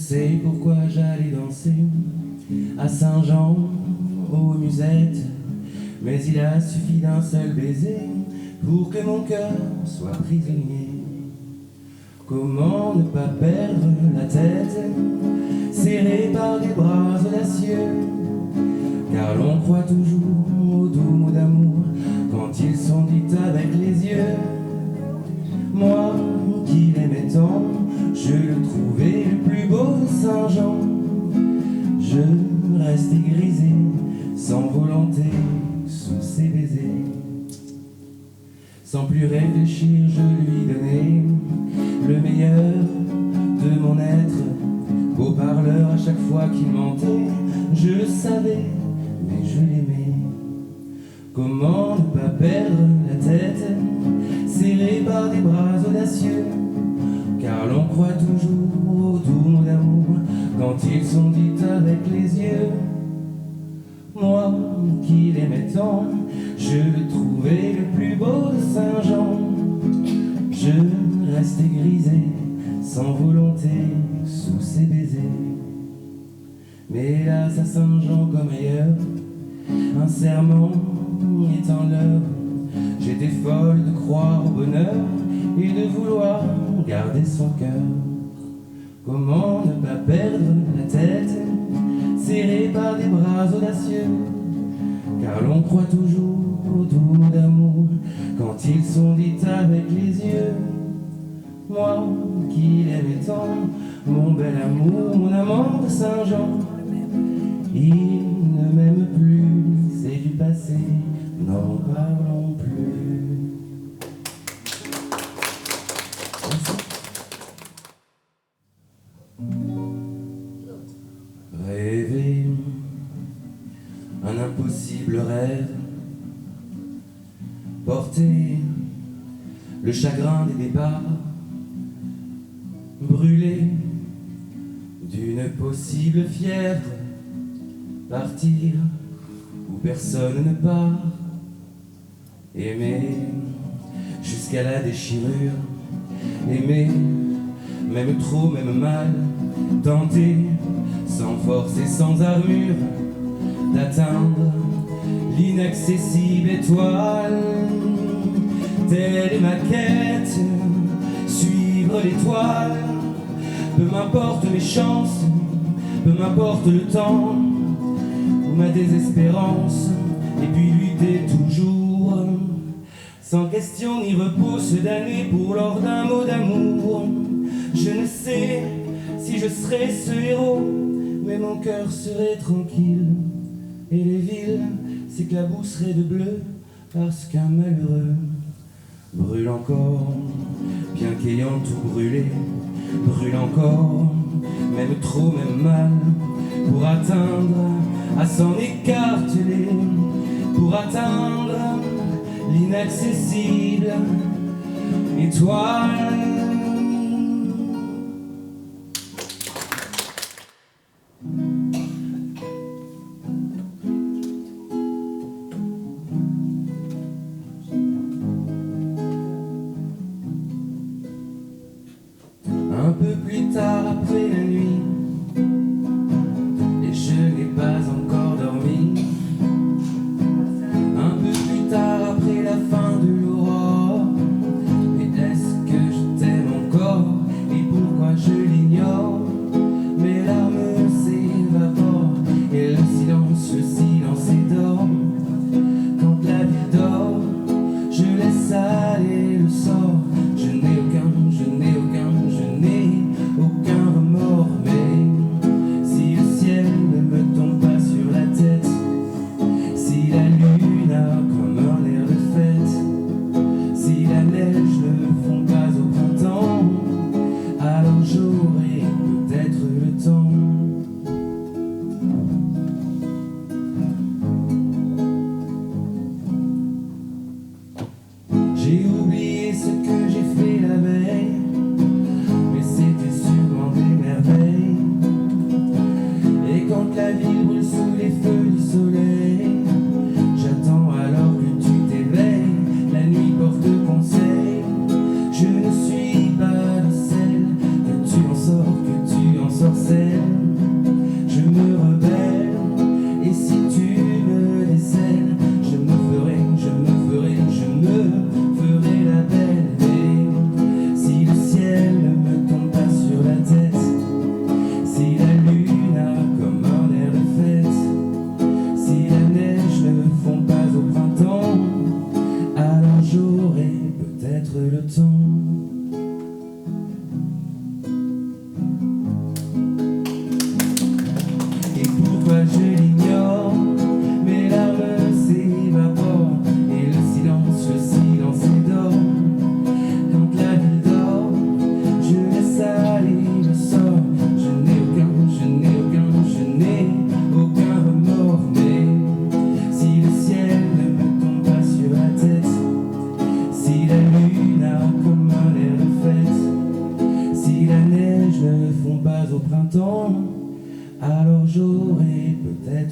sais pourquoi j'allais danser à Saint-Jean, aux musettes, mais il a suffi d'un seul baiser pour que mon cœur soit prisonnier. Comment ne pas perdre la tête, serré par des bras audacieux, car l'on croit toujours aux doux mots d'amour quand ils sont dits avec les yeux. Moi qui l'aimais tant, je le trouvais le plus beau de Saint-Jean. Je restais grisé, sans volonté, sous ses baisers. Sans plus réfléchir, je lui donnais le meilleur de mon être. Beau parleur à chaque fois qu'il mentait, je le savais, mais je l'aimais. Comment ne pas perdre la tête, serré par des bras audacieux, car l'on croit toujours aux doux mots d'amour quand ils sont dits avec les yeux. Moi qui l'aimais tant, je le trouvais le plus beau de Saint-Jean. Je restais grisé, sans volonté, sous ses baisers. Mais hélas à Saint-Jean comme ailleurs, un serment étant l'heure, j'étais folle de croire au bonheur et de vouloir garder son cœur. Comment ne pas perdre la tête, serré par des bras audacieux, car l'on croit toujours aux doux mots d'amour quand ils sont dits avec les yeux. Moi qui l'aimais tant, mon bel amour, mon amant de Saint-Jean, il ne m'aime plus, c'est du passé, n'en parlons plus. Rêver un impossible rêve, porter le chagrin des départs, brûler d'une possible fièvre, partir où personne ne part, aimer jusqu'à la déchirure, aimer même trop, même mal, tenter sans force et sans armure d'atteindre l'inaccessible étoile. Telle est ma quête, suivre l'étoile. Peu m'importe mes chances, peu m'importe le temps ou ma désespérance, et puis lutter toujours, sans question ni repos, se damner pour l'or d'un mot d'amour. Je ne sais si je serai ce héros, mais mon cœur serait tranquille, et les villes s'éclabousseraient de bleu, parce qu'un malheureux brûle encore, bien qu'ayant tout brûlé, brûle encore, même trop, même mal, pour atteindre à s'en écarteler, pour atteindre l'inaccessible étoile. Un peu plus tard après la nuit, et je n'ai pas encore dormi. Un peu plus tard après la fin de l'aurore, mais est-ce que je t'aime?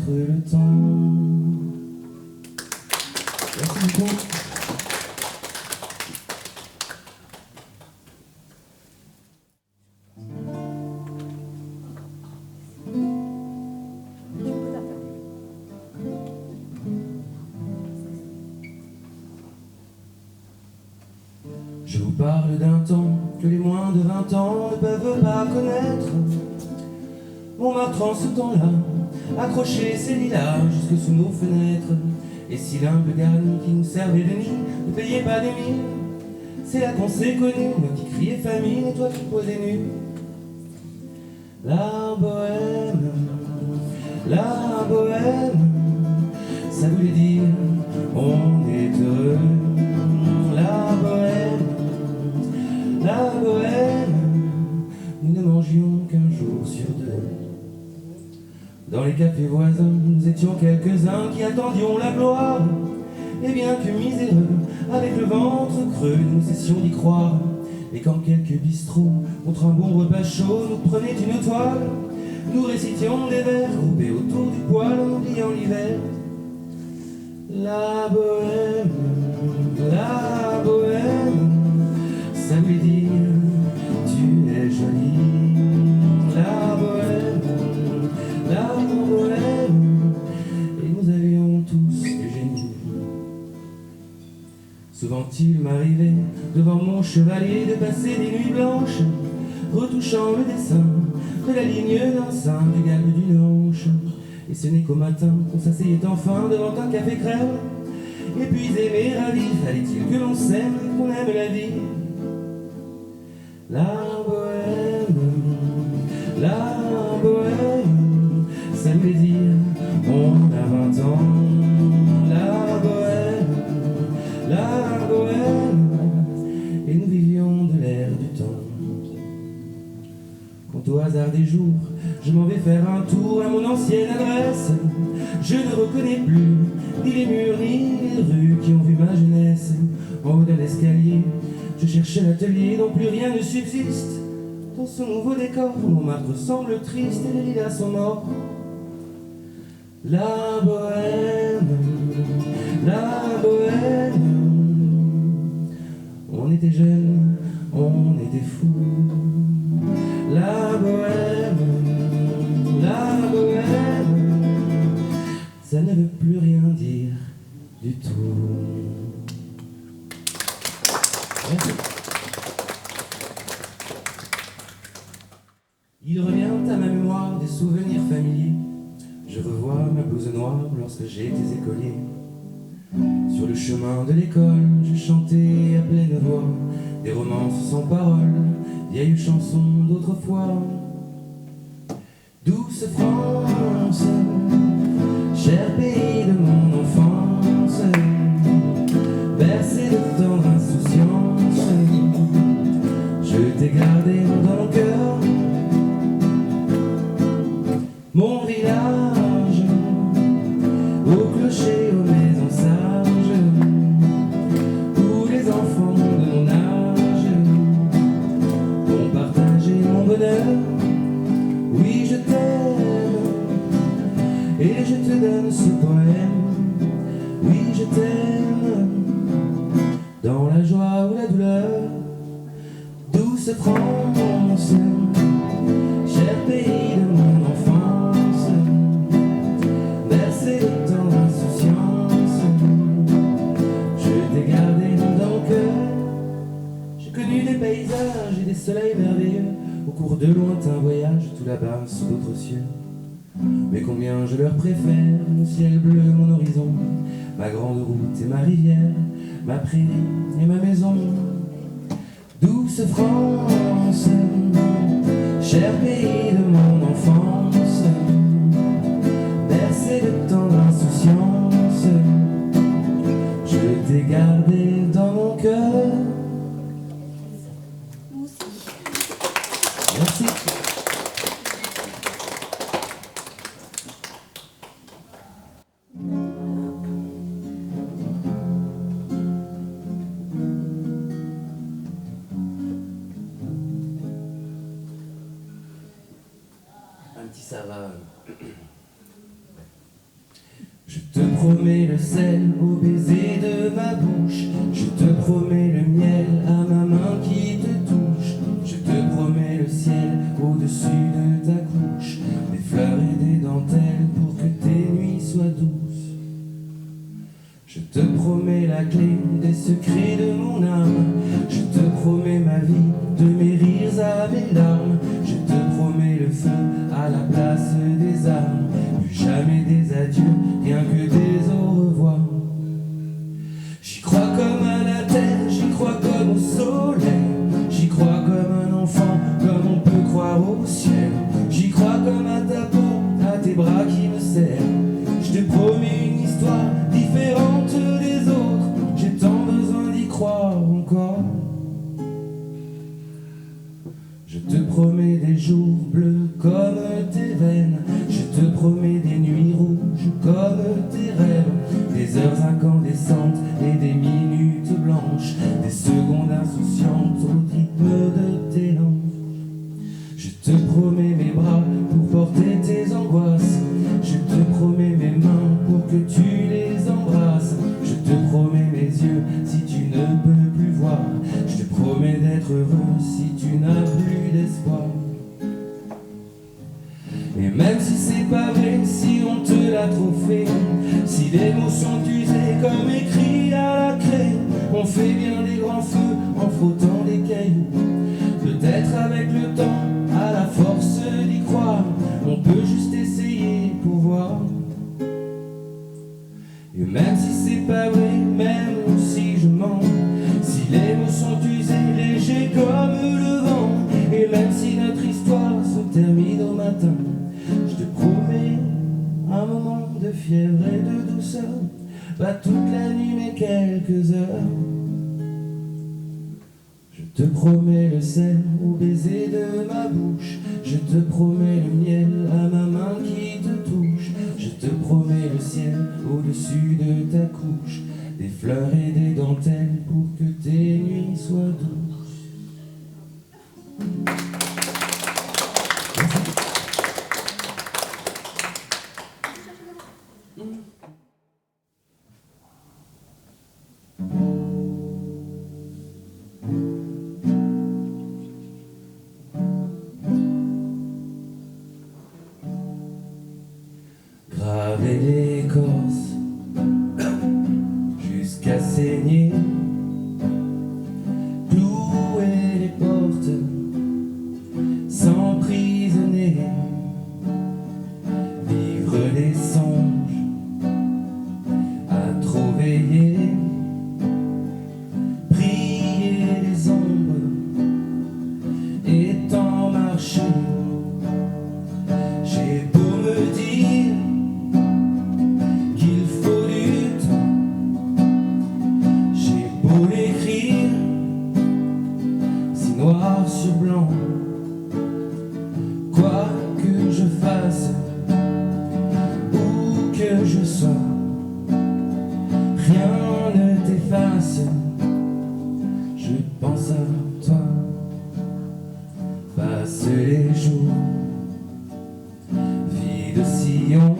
connaître le temps. Merci beaucoup. Je vous parle d'un temps que les moins de 20 ans ne peuvent pas connaître. Montmartre en ce temps-là accrochait ses lilas jusque sous nos fenêtres. Et si l'humble garni qui nous servait de nid ne payait pas des mines, c'est là qu'on s'est connus, moi qui criais famine et toi qui posais nu. La bohème, ça voulait dire on est heureux. La bohème, nous ne mangions qu'un jour sur deux. Dans les cafés voisins, nous étions quelques-uns qui attendions la gloire. Et bien que miséreux, avec le ventre creux, nous cessions d'y croire. Et quand quelques bistrots, contre un bon repas chaud, nous prenaient une toile, nous récitions des vers groupés autour du poêle en oubliant l'hiver. La bohème, ça veut dire tu es jolie. La bohème, et nous avions tous du génie. Souvent il m'arrivait devant mon chevalier de passer des nuits blanches, retouchant le dessin de la ligne d'un sein, du galbe d'une hanche. Et ce n'est qu'au matin qu'on s'asseyait enfin devant un café crème. Et puis aimer ravi, fallait-il que l'on s'aime et qu'on aime la vie. La bohème, ça veut dire on a 20 ans. La bohème, et nous vivions de l'air du temps. Quand au hasard des jours, je m'en vais faire un tour à mon ancienne adresse, je ne reconnais plus ni les murs ni les rues qui ont vu ma jeunesse. En haut d'un escalier, je cherche l'atelier dont plus rien ne subsiste. Dans ce nouveau décor, Montmartre semble triste et les lilas sont morts. La bohème, on était jeunes, on était fous. La bohème, ça ne veut plus rien dire du tout. Merci. Il revient à ma mémoire des souvenirs familiers. Je revois ma blouse noire lorsque j'étais écolier. Sur le chemin de l'école, je chantais à pleine voix des romances sans paroles, vieilles chansons d'autrefois. Douce France, cher pays de mon enfance, bercé de tendre insouciance, je t'ai gardé dans mon cœur. Mon village, au clocher, aux maisons sages, où les enfants de mon âge ont partagé mon bonheur. Oui, je t'aime, et je te donne ce poème. Oui, je t'aime, dans la joie ou la douleur. Douce France, cher pays de mon enfance, bercé de tendre insouciance, je t'ai gardé dans mon cœur. J'ai connu des paysages et des soleils merveilleux au cours de lointains voyages tout là-bas sous d'autres cieux. Mais combien je leur préfère mon ciel bleu, mon horizon, ma grande route et ma rivière, ma prairie et ma maison. Douce France, cher pays de mon enfance, bercé de tendre insouciance, je t'ai gardé dans mon cœur. Merci. promets le sel au baiser de ma bouche. Je te promets le miel à ma main qui te touche. Je te promets le ciel au-dessus de ta couche. Des fleurs et des dentelles pour que tes nuits soient douces. Je te promets la clé des secrets de mon âme. Je te promets ma vie, de mes rires à mes larmes. Je te promets le feu à la place des armes. Plus jamais des adieux, rien que des au revoir. J'y crois comme à la terre, j'y crois comme au soleil. J'y crois comme un enfant, comme on peut croire au ciel. J'y crois comme à ta peau, à tes bras qui me serrent. Je te promets une histoire différente des autres. J'ai tant besoin d'y croire encore. Je te promets des jours bleus comme tes veines. Je te promets des nuits rouges comme tes rêves. Des heures incandescentes et des minutes blanches. Des secondes insouciantes au rythme de tes langes. Je te promets mes bras pour porter tes angoisses. Je te promets mes mains pour que tu les embrasses. Je te promets mes yeux si tu ne peux plus voir. Je te promets d'être heureux si tu n'as plus d'espoir. Et même si c'est pas vrai, si on te l'a trop fait, si les mots sont usés comme écrits à la craie, on fait bien des grands feux en frottant des cailloux. Peut-être avec le temps, à la force d'y croire, on peut juste essayer pour voir. Et même si c'est pas vrai, même si je mens, si les mots sont usés, légers comme le vent, et même si notre histoire se termine au matin, je te promets un moment de fièvre et de douceur, pas toute la nuit mais quelques heures. Je te promets le sel au baiser de ma bouche. Je te promets le miel à ma main qui te touche. Je te promets le ciel au-dessus de ta couche. Des fleurs et des dentelles pour que tes nuits soient douces. Graver l'écorce jusqu'à saigner, clouer les portes, s'emprisonner, vivre des songes à trop veiller, prier les ombres et tant marcher. J'ai beau me dire qu'il faut du temps, j'ai beau l'écrire si noir sur blanc, quoi que je fasse, où que je sois, rien ne t'efface. Je pense à toi, passe les jours, vie de sillon,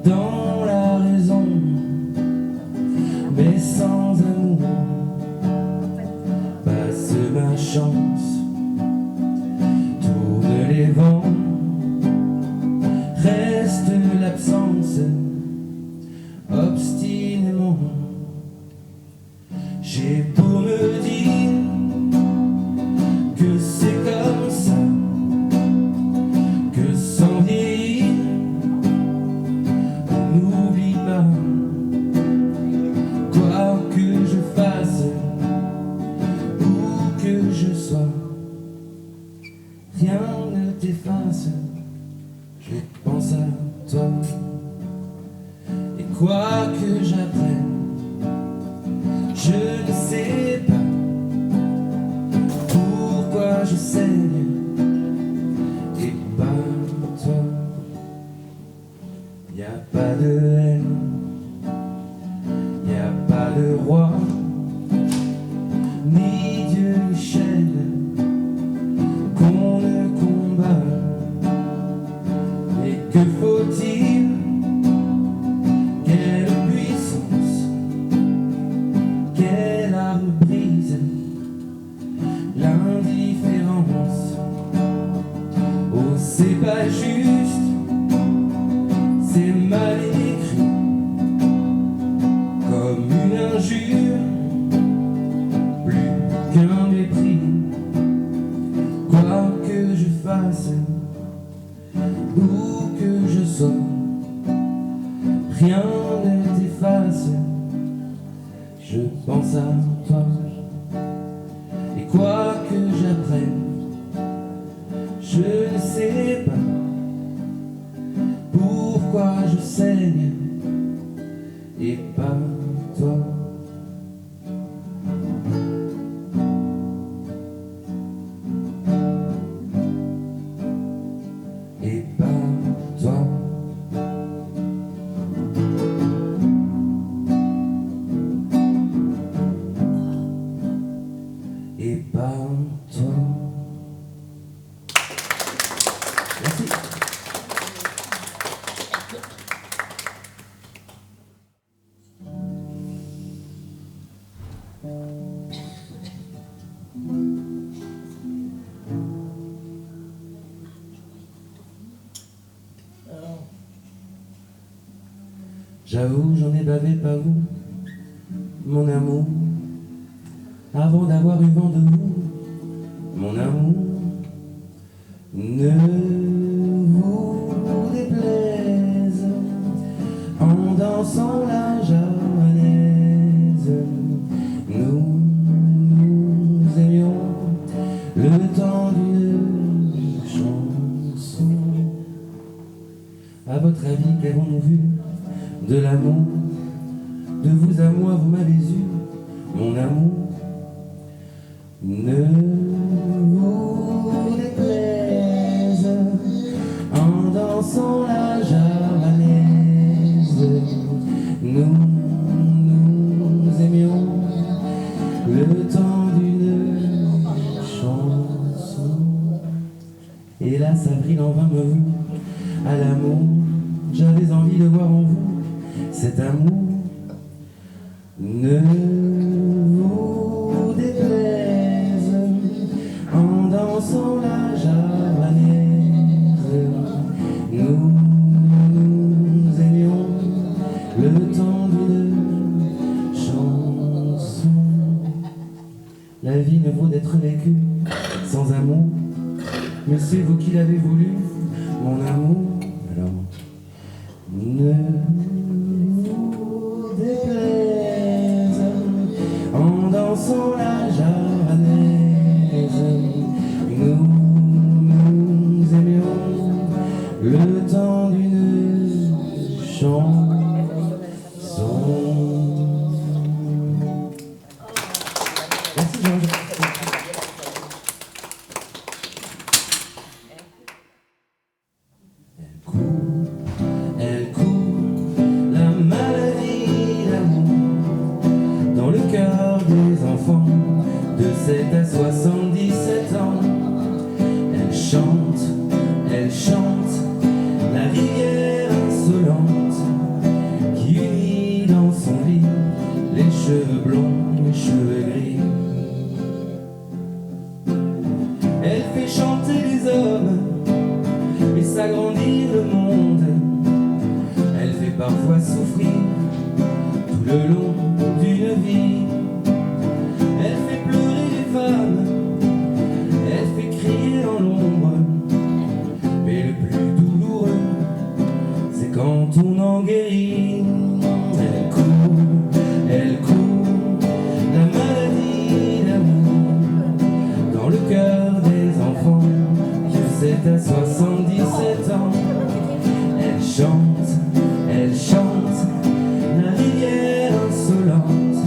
dans la raison, mais sans amour. Passe ma chance, tourne les vents, reste l'absence, obstinément. J'ai beau me dire que c'est comme ça, que sans vieillir, on n'oublie pas. Quoi que je fasse, où que je sois, rien ne t'efface. Je pense à toi. Et quoi que j'apprenne, je ne sais pas pourquoi je saigne et pas toi. Y a pas de haine, y a pas de roi, ni Dieu ni chaîne qu'on ne combat. Mais que faut-il c'est mal écrit, comme une injure, plus qu'un mépris. Quoi que je fasse, où que je sois, rien ne t'efface. Je pense à toi, et quoi que j'apprenne, je ne sais pas pourquoi je saigne, et pas toi. Et pas toi. Et pas toi. Merci. J'avoue, j'en ai bavé pas vous, mon amour, avant d'avoir eu vent de vous, mon amour. Ne vous déplaise en dansant la javanaise. Nous aimions le temps d'une chanson. À votre avis, qu'avons-nous vu de l'amour? De vous à moi, vous m'avez eu, mon amour. Ne vous déplaise en dansant la javanaise. Nous aimions le temps d'une chanson. Et là, ça brille en vain me vous à l'amour. J'avais envie de voir en vous cet amour. Ne vous déplaise en dansant la javanaise. Nous aimions le temps d'une chanson. La vie ne vaut d'être vécue sans amour, mais c'est vous qui l'avez voulu, mon amour. Alors, ne vous déplaise en dansant la javanaise. Nous aimions le temps d'une chanson. Merci Georges. Elle court, la maladie d'amour, dans le cœur des enfants de 7 à 77 ans. Elle chante, la rivière insolente qui unit dans son lit les cheveux blonds, les cheveux gris. Elle fait chanter les hommes et s'agrandir le monde. Elle fait parfois souffrir tout le long d'une vie. Elle fait pleurer les femmes, elle fait crier dans l'ombre. Mais le plus douloureux, c'est quand on en guérit. Elle court, la maladie d'amour, dans le cœur des enfants de 7 à 77 ans. Elle chante, la rivière insolente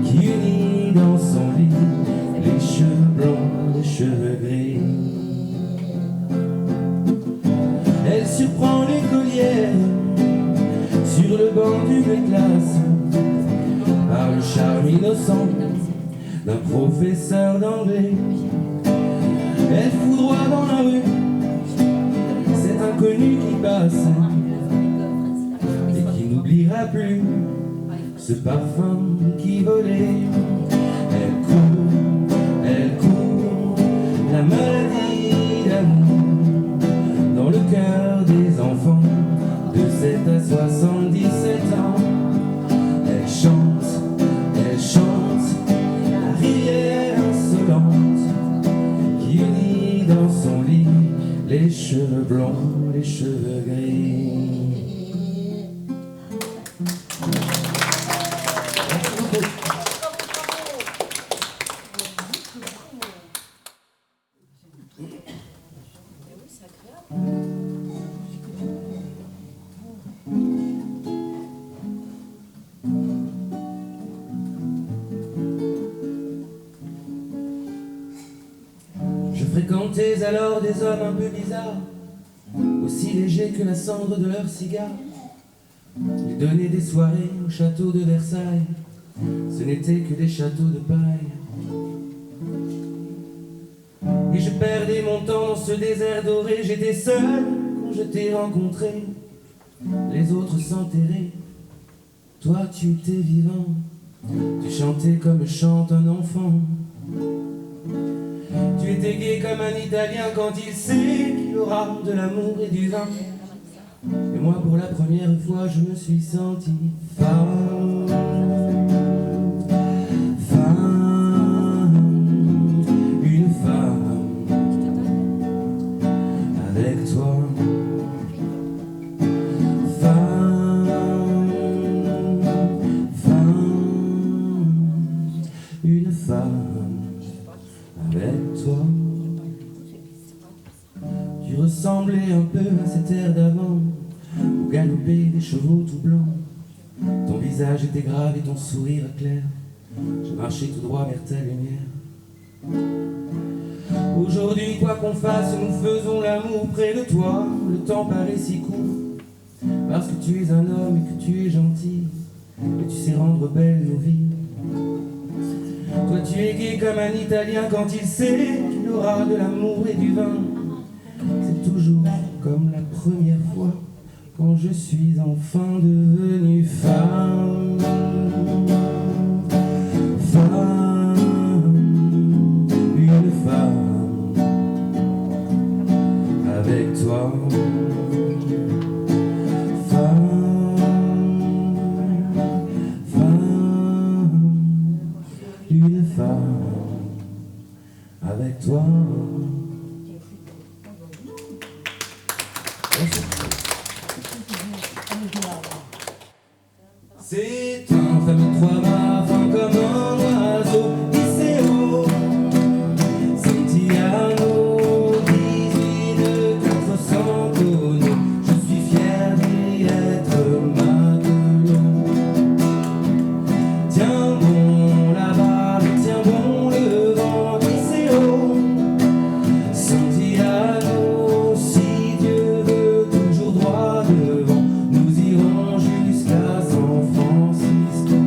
qui unit dans son lit les cheveux blancs, les cheveux gris. Elle surprend l'écolière sur le banc d'une classe par le charme innocent d'un professeur d'anglais. Elle foudroie dans la rue cet inconnu qui passe et qui n'oubliera plus ce parfum qui volait. Elle court, la maladie d'amour dans le cœur des enfants de 67 à 77 ans. Elle chante la rivière insolente qui unit dans son lit les cheveux blonds, les cheveux gris. Je fréquentais alors des hommes un peu bizarres, aussi légers que la cendre de leur cigare. Ils donnaient des soirées au château de Versailles, ce n'était que des châteaux de paille. Et je perdais mon temps dans ce désert doré, j'étais seul quand je t'ai rencontré. Les autres s'enterraient, toi tu étais vivant, tu chantais comme chante un enfant. Tu étais gai comme un Italien quand il sait qu'il aura de l'amour et du vin. Et moi pour la première fois je me suis senti femme. Une femme avec toi. Une femme avec toi. Tu ressemblais un peu à cette ère d'avant où galopaient des chevaux tout blancs. Ton visage était grave et ton sourire clair. Je marchais tout droit vers ta lumière. Aujourd'hui, quoi qu'on fasse, nous faisons l'amour près de toi. Le temps paraît si court, parce que tu es un homme et que tu es gentil, et tu sais rendre belles nos vies. Toi tu es gai comme un Italien quand il sait qu'il aura de l'amour et du vin. C'est toujours comme la première fois quand je suis enfin devenue femme. Une femme avec toi. Une femme avec toi. C'est un fameux trois-mâts fin comme un oiseau. Iseo, Santiano, 18 400 tonneaux. Je suis fier d'y être matelot. Tiens bon la barre, tiens bon le vent. Iseo, Santiano, si Dieu veut toujours droit devant, nous irons jusqu'à San Francisco.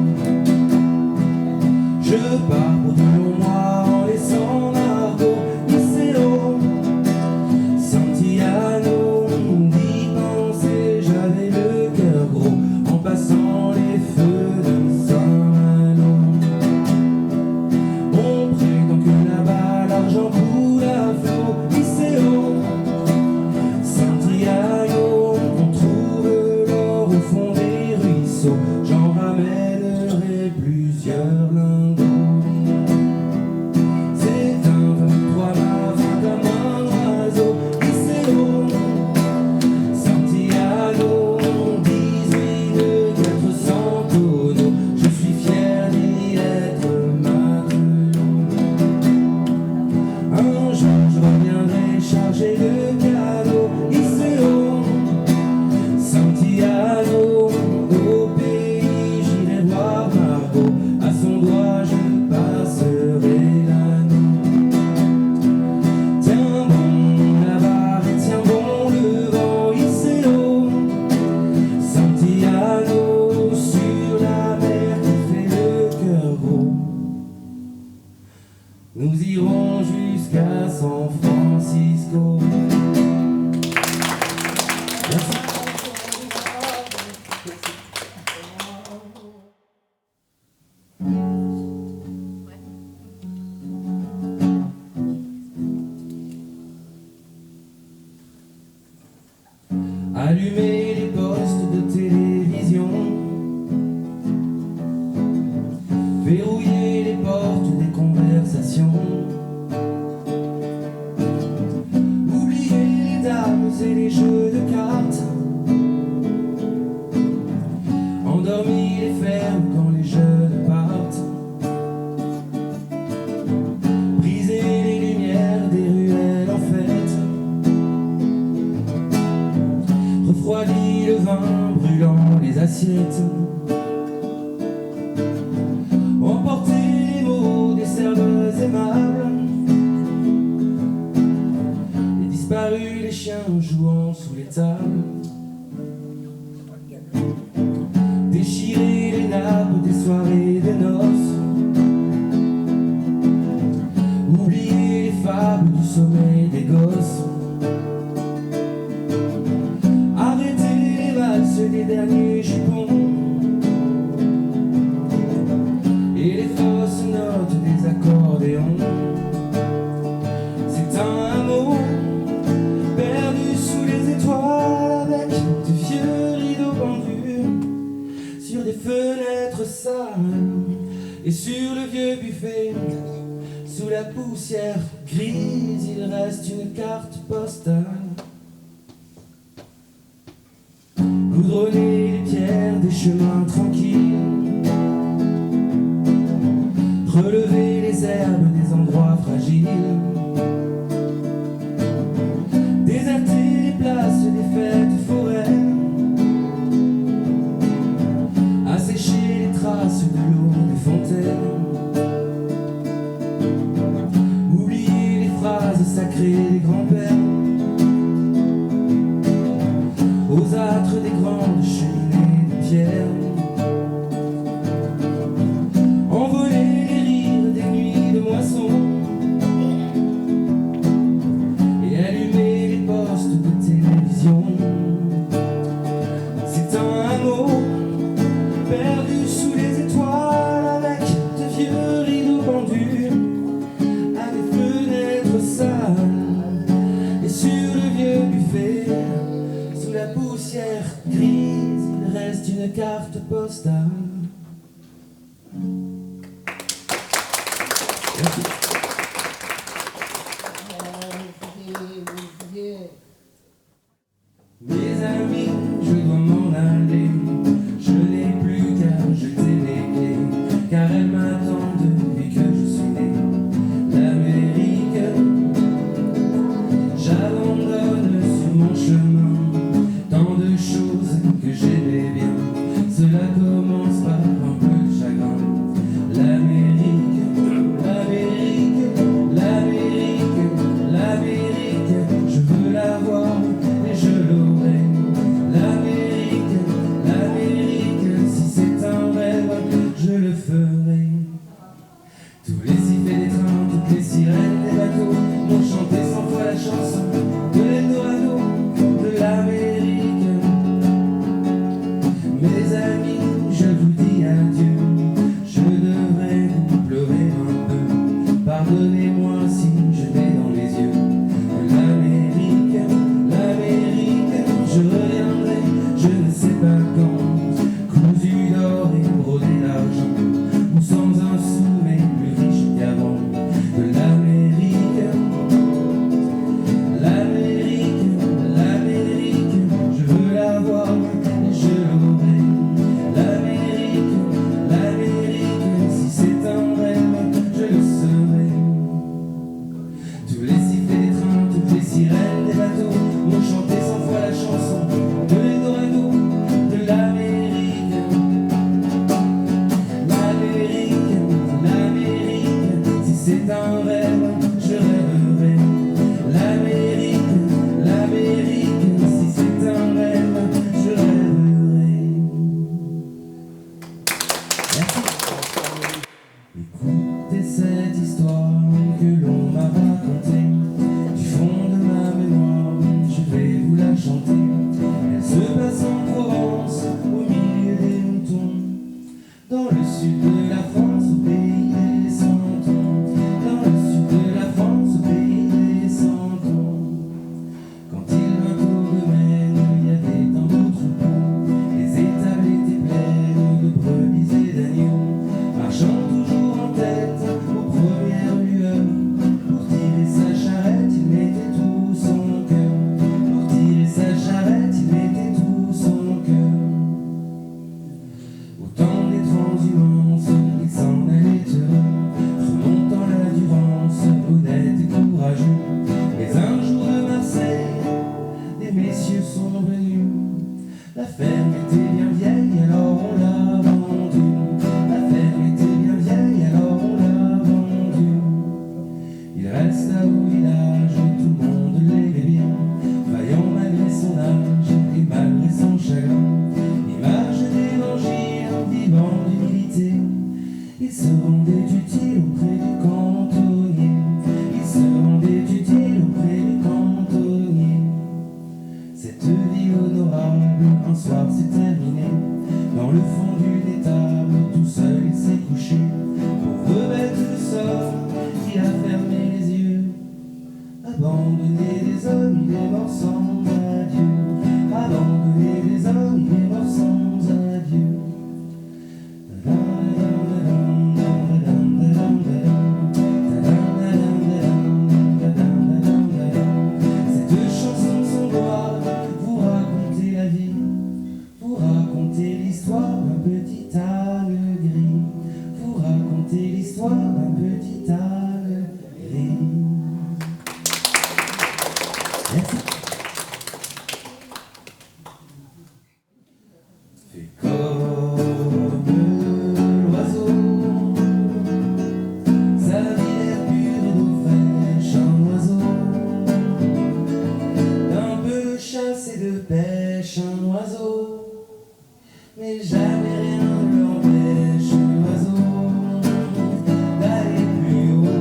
assiette. Emporter les mots des serveuses aimables, et disparus les chiens jouant sous les tables. Déchirer les nappes des soirées des noces, oublier les fables du sommeil des gosses, arrêter les valses des derniers jupons et les fausses notes des accordéons. C'est un mot perdu sous les étoiles, avec de vieux rideaux pendus sur des fenêtres sales, et sur le vieux buffet, sous la poussière grise, il reste une carte postale. Goudronner les pierres des chemins tranquilles, relever les herbes des endroits fragiles, déserter les places des fêtes foraines, assécher les traces de l'eau des fontaines, oublier les phrases sacrées des grands-pères, aux âtres des grandes cheminées de pierre, envoler les rires des nuits de moisson et allumer les postes de télévision. C'est un mot perdu sous les étoiles, avec de vieux rideaux pendus à des fenêtres sales, et sur le vieux buffet, sous la poussière grise, il reste une carte postale. Merci. Mes amis, je dois m'en aller, je n'ai plus qu'à jeter les clés, car elle m'attend depuis que je suis né. L'Amérique, j'abandonne sur mon chemin tant de choses que j'aimais bien. Cela commence par un peu de chagrin. L'Amérique, l'Amérique, l'Amérique, l'Amérique, je veux la voir et je l'aurai. L'Amérique, l'Amérique, si c'est un rêve, je le ferai. Tous les sifflets des trains, toutes les sirènes des bateaux m'ont chanté 100 fois la chanson de l'Eldorado, de l'Amérique. Mes amis, je vous dis adieu, je devrais vous pleurer un peu. Pardonnez-moi si je l'ai dans les yeux. L'Amérique, l'Amérique, je reviendrai, je ne sais pas quand, cousu d'or et brodé d'argent, ou sans un sou mais plus riche qu'avant. De l'Amérique, l'Amérique, l'Amérique, je veux la voir et je l'aurai. c'est terminé. Dans le fond d'une étable, tout seul il s'est couché. Pauvre bête de sort, qui a fermé les yeux. Abandonné des hommes, il est mort sans adieu. Abandonné des hommes, il est mort sans adieu. Ces deux chansons sont droits pour raconter la vie, pour raconter l'histoire d'un petit âne gris, pour raconter l'histoire d'un petit âne gris. Merci. Fais comme l'oiseau, sa vie est pure et d'eau fraîche, un oiseau, d'un peu de chasse et de pêche, un oiseau, mais jamais rien ne l'empêche, l'oiseau, d'aller plus haut.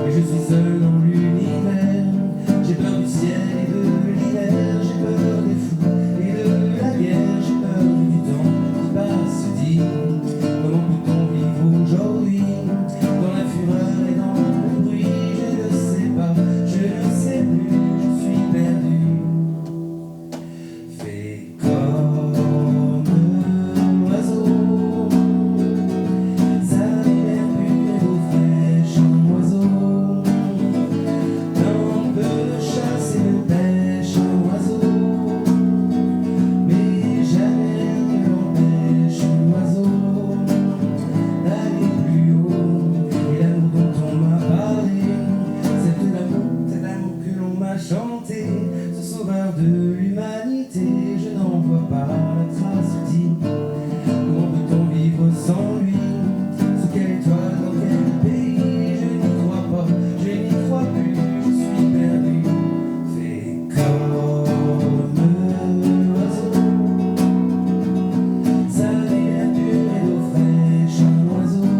Et je suis seul dans l'univers, j'ai peur du ciel et de l'hiver, j'ai peur des fous et de la guerre, j'ai peur du temps qui passe, se dit, comment peut-on vivre aujourd'hui, dans la fureur et dans le bruit, je ne sais pas, je ne sais plus, je suis perdu. Fais comme l'oiseau, sa vie est pure et d'eau fraîche, un oiseau, d'un peu de chasse et de pêche, un oiseau, mais jamais rien ne l'empêche, l'oiseau, d'aller plus haut. Et l'amour dont on m'a parlé, cet amour que l'on m'a chanté, ce sauveur de l'humanité, je n'en vois pas la trace, dit. Comment peut-on vivre sans lui? Sous quelle étoile, dans quel pays? Je n'y crois pas, je n'y crois plus, je suis perdu. Fais comme l'oiseau, sa vie est pure et d'eau fraîche, un oiseau,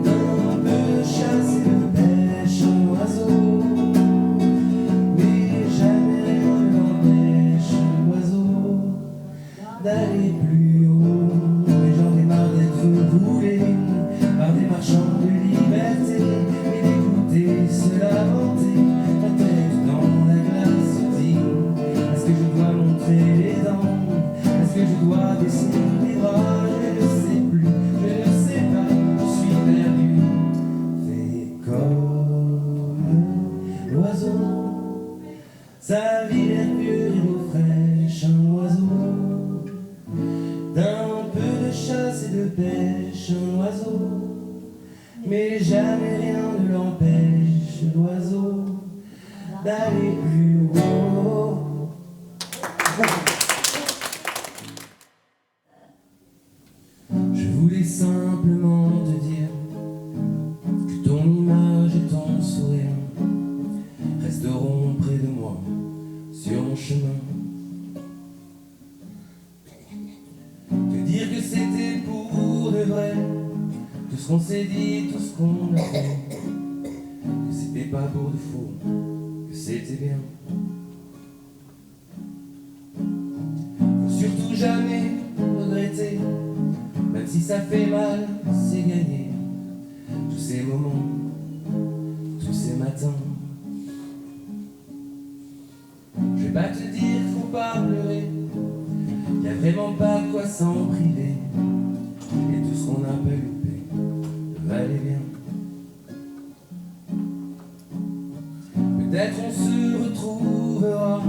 d'un peu de chasse et de pêche, un oiseau, mais jamais rien ne l'empêche, l'oiseau, d'aller plus haut. Mais j'en ai marre d'être brûlé par des marchands de liberté et d'écouter se lamenter, la tête dans la glace, se dit, est-ce que je dois montrer les dents? Est-ce que je dois baisser les bras? Je ne sais plus, je ne sais pas, je suis perdu. Fais comme l'oiseau, sa vie est pure et d'eau fraîche, un oiseau, d'un peu de chasse et de pêche, un oiseau, mais jamais rien ne l'empêche, l'oiseau, d'aller plus haut. Je voulais simplement te dire que ton image et ton sourire resteront près de moi sur mon chemin. Te dire que c'était pour de vrai, tout ce qu'on s'est dit, tout ce qu'on a fait, que c'était pas pour de faux, que c'était bien. Faut surtout jamais regretter, même si ça fait mal, c'est gagné. Tous ces moments, tous ces matins. Je vais pas te dire, faut pas pleurer, y a vraiment pas de quoi s'en priver. Et tout ce qu'on a pas loupé va aller bien. Peut-être on se retrouvera